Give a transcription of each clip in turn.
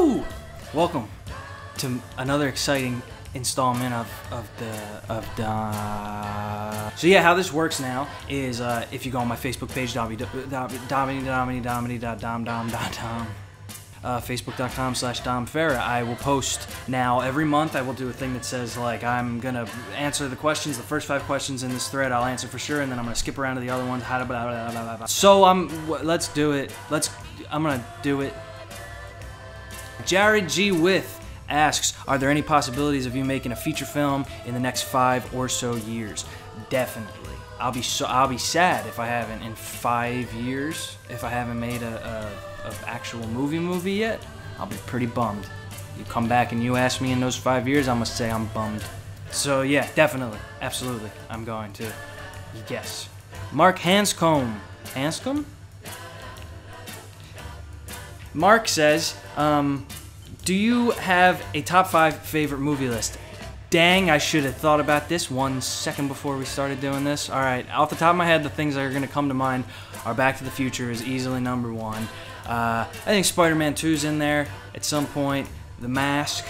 Woo! Welcome to another exciting installment of the. So yeah, how this works now is if you go on my Facebook page, Facebook.com/DomFera, I will post now every month. I will do a thing that says like I'm gonna answer the questions, the first 5 questions in this thread I'll answer for sure, and then I'm gonna skip around to the other ones. So let's do it. I'm gonna do it. Jared G. With asks, are there any possibilities of you making a feature film in the next 5 or so years? Definitely. I'll be sad if I haven't in 5 years. If I haven't made a actual movie yet, I'll be pretty bummed. You come back and you ask me in those 5 years, I'm gonna say I'm bummed. So yeah, definitely, absolutely, I'm going to. Yes. Mark Hanscombe. Hanscombe? Mark says, do you have a top 5 favorite movie list? Dang, I should have thought about this 1 second before we started doing this. Alright, off the top of my head, the things that are going to come to mind are Back to the Future is easily number 1. I think Spider-Man 2's in there at some point. The Mask.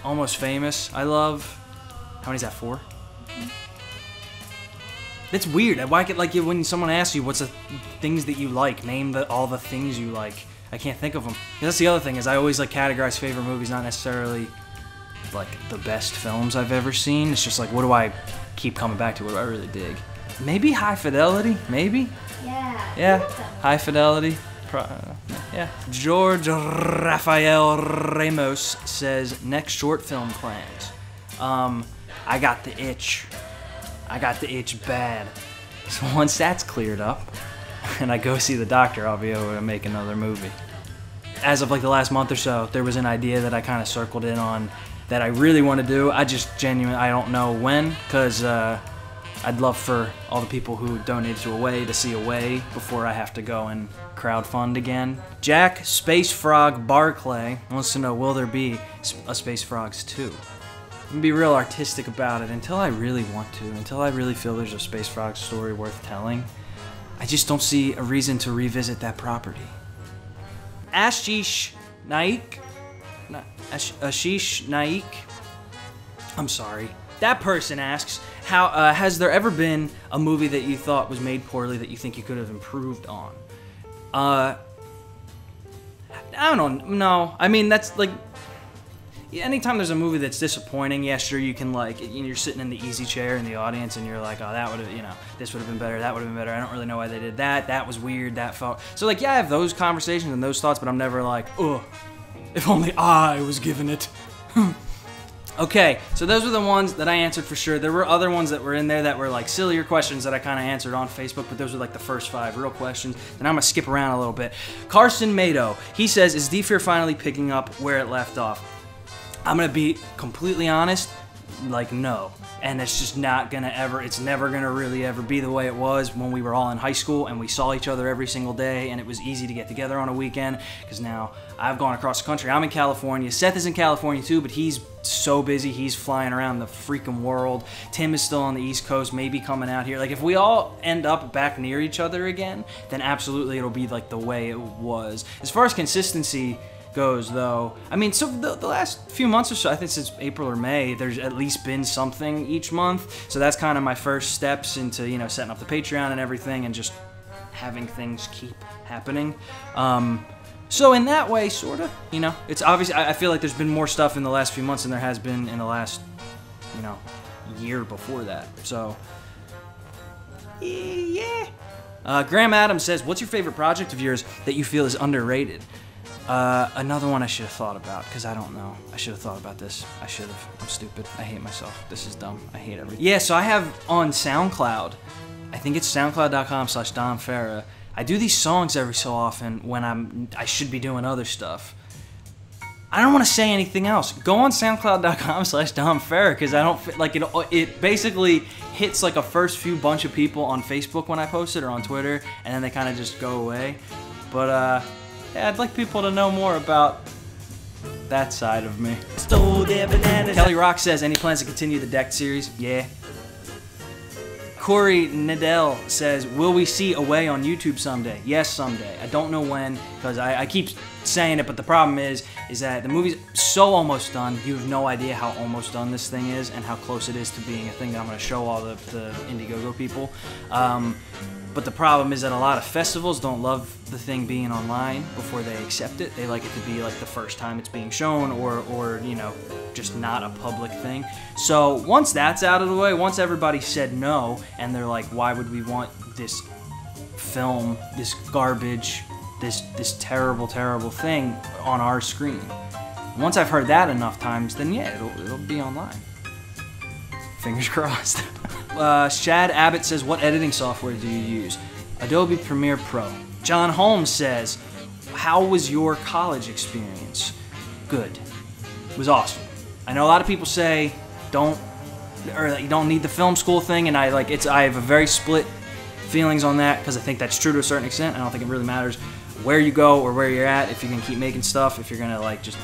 Almost Famous, I love. How many is that, 4? It's weird. Why like when someone asks you what's the things that you like, name all the things you like. I can't think of them. That's the other thing is I always like categorize favorite movies, not necessarily like the best films I've ever seen. It's just like what do I keep coming back to? What do I really dig? Maybe High Fidelity. Maybe. Yeah. High Fidelity. Yeah. George Rafael Ramos says next short film plans. I got the itch. I got the itch bad. So once that's cleared up and I go see the doctor, I'll be able to make another movie. As of like the last month or so, there was an idea that I kind of circled in on that I really want to do. I don't know when, because I'd love for all the people who donated to Away to see Away before I have to go and crowdfund again. Jack Space Frog Barclay wants to know, will there be a Space Frogs 2? I'm gonna be real artistic about it until I really want to, until I really feel there's a Space Frog story worth telling. I just don't see a reason to revisit that property. Ashish Naik? Ashish Naik? I'm sorry. That person asks, how has there ever been a movie that you thought was made poorly that you think you could have improved on? I don't know. I mean, that's like, anytime there's a movie that's disappointing, yeah, sure, you can like, you're sitting in the easy chair in the audience and you're like, oh, that would have, this would have been better, that would have been better, I don't really know why they did that, that was weird, that felt... So like, yeah, I have those conversations and those thoughts, but I'm never like, ugh, if only I was given it. Okay, so those were the ones that I answered for sure. There were other ones that were in there that were like sillier questions that I kind of answered on Facebook, but those were like the first 5 real questions. And I'm gonna skip around a little bit. Carson Mado, he says, is DFear finally picking up where it left off? I'm gonna be completely honest, like no. And it's just not gonna ever, it's never gonna really ever be the way it was when we were all in high school and we saw each other every single day and it was easy to get together on a weekend, because now I've gone across the country. I'm in California. Seth is in California too, but he's so busy, he's flying around the freaking world. Tim is still on the East Coast, maybe coming out here. Like if we all end up back near each other again, then absolutely it'll be like the way it was. As far as consistency goes though, I mean, so the last few months or so, I think since April or May, there's at least been something each month. So that's kind of my first steps into, setting up the Patreon and everything and just having things keep happening. So in that way, sort of, it's obvious. I feel like there's been more stuff in the last few months than there has been in the last, year before that. So, yeah. Graham Adams says, what's your favorite project of yours that you feel is underrated? Another one I should have thought about, because I don't know. I should have thought about this. I'm stupid. I hate myself. This is dumb. I hate everything. Yeah, so I have on SoundCloud, I think it's soundcloud.com/DomFera. I do these songs every so often when I should be doing other stuff. I don't want to say anything else. Go on soundcloud.com/DomFera, because I don't like it basically hits like a first few bunch of people on Facebook when I post it or on Twitter, and then they kind of just go away. But yeah, I'd like people to know more about that side of me. Stole their bananas. Kelly Rock says, any plans to continue the Decked series? Yeah. Corey Nadell says, will we see Away on YouTube someday? Yes, someday. I don't know when, because I keep saying it, but the problem is that the movie's so almost done. You have no idea how almost done this thing is and how close it is to being a thing that I'm going to show all the Indiegogo people. But the problem is that a lot of festivals don't love the thing being online before they accept it. They like it to be like the first time it's being shown, or you know, just not a public thing. So once that's out of the way, once everybody said no, and they're like, why would we want this film, this garbage, this terrible thing on our screen? Once I've heard that enough times, then yeah, it'll be online. Fingers crossed. Shad Abbott says, what editing software do you use? Adobe Premiere Pro. John Holmes says, how was your college experience? Good. It was awesome. I know a lot of people say you don't need the film school thing, and I have a very split feelings on that, because I think that's true to a certain extent. I don't think it really matters where you go or where you're at, if you can keep making stuff, if you're gonna like just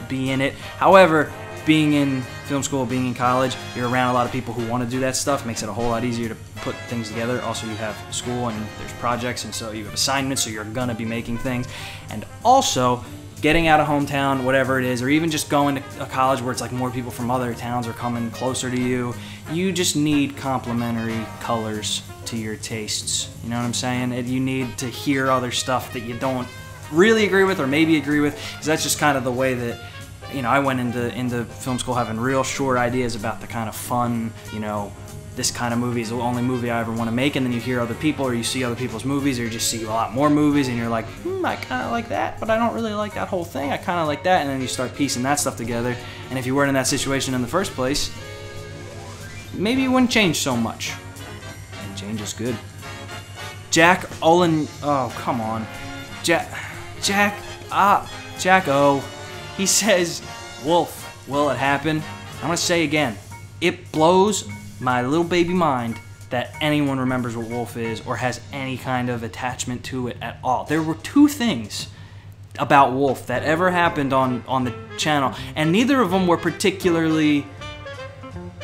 be in it. However, being in film school, being in college, you're around a lot of people who want to do that stuff. Makes it a whole lot easier to put things together. Also, you have school and there's projects, and so you have assignments, so you're gonna be making things. And also, getting out of hometown, whatever it is, or even just going to a college where it's like more people from other towns are coming closer to you, you just need complementary colors to your tastes. You know what I'm saying? You need to hear other stuff that you don't really agree with or maybe agree with, because that's just kind of the way that, you know, I went into film school having real short ideas about the kind of fun, you know, this kind of movie is the only movie I ever want to make, and then you hear other people or you see other people's movies or you just see a lot more movies and you're like, I kind of like that, but I don't really like that whole thing. I kind of like that, and then you start piecing that stuff together, and if you weren't in that situation in the first place, maybe it wouldn't change so much. And change is good. Jack Olin, oh, come on. Jack O. He says, Wolf, will it happen? I'm gonna say again, it blows my little baby mind that anyone remembers what Wolf is or has any kind of attachment to it at all. There were 2 things about Wolf that ever happened on the channel, and neither of them were particularly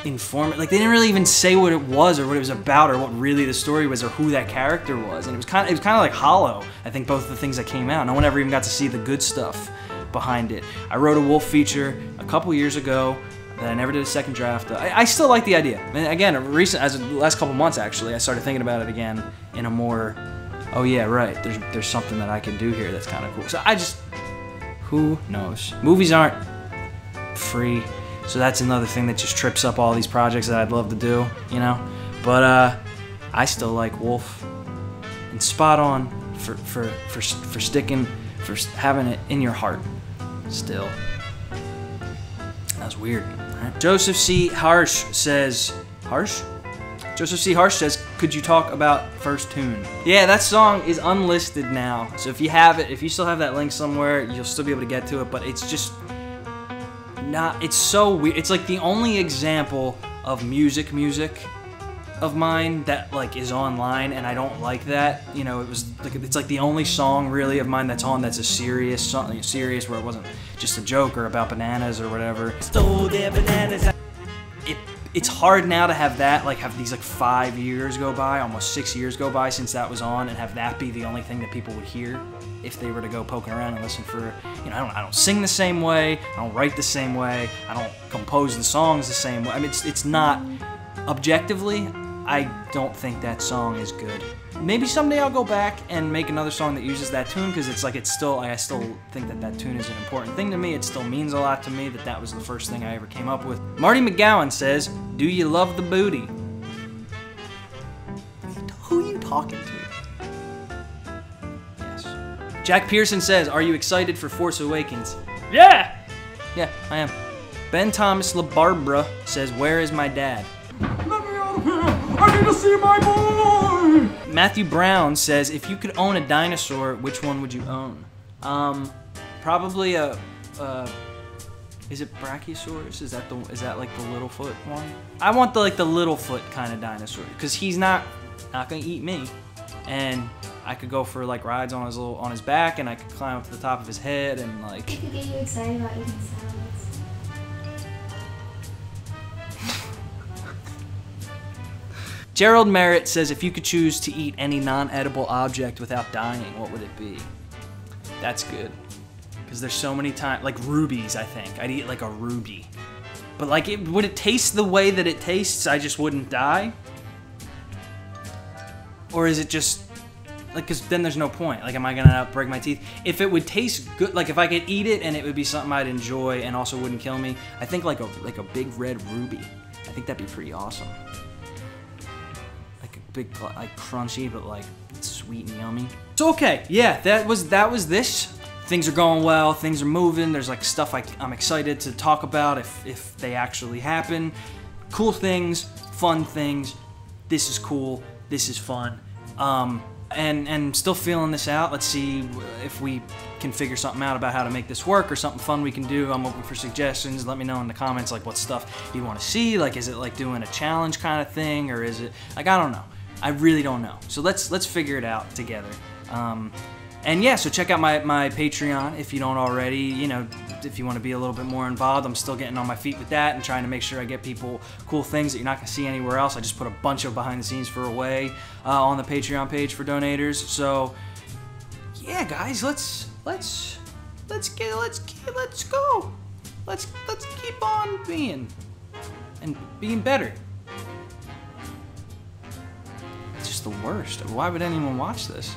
informative. Like, they didn't really even say what it was or what it was about or what really the story was or who that character was, and it was kind of like hollow. I think both of the things that came out, no one ever even got to see the good stuff behind it. I wrote a Wolf feature a couple years ago that I never did a second draft. I still like the idea. And again, as the last couple months actually, I started thinking about it again in a more, oh yeah, right, there's something that I can do here that's kind of cool. So who knows? Movies aren't free, so that's another thing that just trips up all these projects that I'd love to do, you know? But I still like Wolf. And spot on for sticking, for having it in your heart still. That was weird. Right? Joseph C. Harsh says, Joseph C. Harsh says, could you talk about First Tune? Yeah, that song is unlisted now. So if you have it, if you still have that link somewhere, you'll still be able to get to it, but it's just not, it's so weird. It's like the only example of music of mine that like is online, and I don't like that. You know, it's like the only song really of mine that's on that's a serious song, serious, where it wasn't just a joke or about bananas or whatever. Stole their bananas. It's hard now to have that, like have these like 5 years go by, almost 6 years go by since that was on, and have that be the only thing that people would hear if they were to go poking around and listen for, you know, I don't sing the same way, I don't write the same way, I don't compose the songs the same way. I mean, it's not, objectively, I don't think that song is good. Maybe someday I'll go back and make another song that uses that tune, because it's like, I still think that tune is an important thing to me. It still means a lot to me that was the first thing I ever came up with. Marty McGowan says, do you love the booty? Who are you talking to? Yes. Jack Pearson says, are you excited for Force Awakens? Yeah! Yeah, I am. Ben Thomas LaBarbara says, where is my dad? Let me out of here! I need to see my boy! Matthew Brown says, if you could own a dinosaur, which one would you own? Probably a is it Brachiosaurus? Is that like the Littlefoot one? I want the Littlefoot kind of dinosaur, because he's not gonna eat me, and I could go for like rides on his back, and I could climb up to the top of his head, and like. It could get you excited about eating salads. Gerald Merritt says, if you could choose to eat any non-edible object without dying, what would it be? That's good. because there's so many times, like rubies, I think. I'd eat like a ruby. But like, would it taste the way that it tastes, I just wouldn't die? Or is it just, like, because then there's no point. Like, am I gonna break my teeth? If it would taste good, like if I could eat it and it would be something I'd enjoy and also wouldn't kill me, I think like a big red ruby. I think that'd be pretty awesome. Like a big, like crunchy, but like sweet and yummy. So okay, yeah, that was this. Things are going well, things are moving, there's like stuff I'm excited to talk about if they actually happen. Cool things, fun things, this is cool, this is fun. And still feeling this out. Let's see if we can figure something out about how to make this work or something fun we can do. I'm open for suggestions. Let me know in the comments like what stuff you want to see. Like, is it like doing a challenge kind of thing, or is it like, I don't know. I really don't know. So let's figure it out together. And yeah, so check out my Patreon if you don't already. You know, if you want to be a little bit more involved, I'm still getting on my feet with that and trying to make sure I get people cool things that you're not going to see anywhere else. I just put a bunch of behind the scenes for away on the Patreon page for donators. So yeah, guys, let's go. Let's keep on being better. It's just the worst. Why would anyone watch this?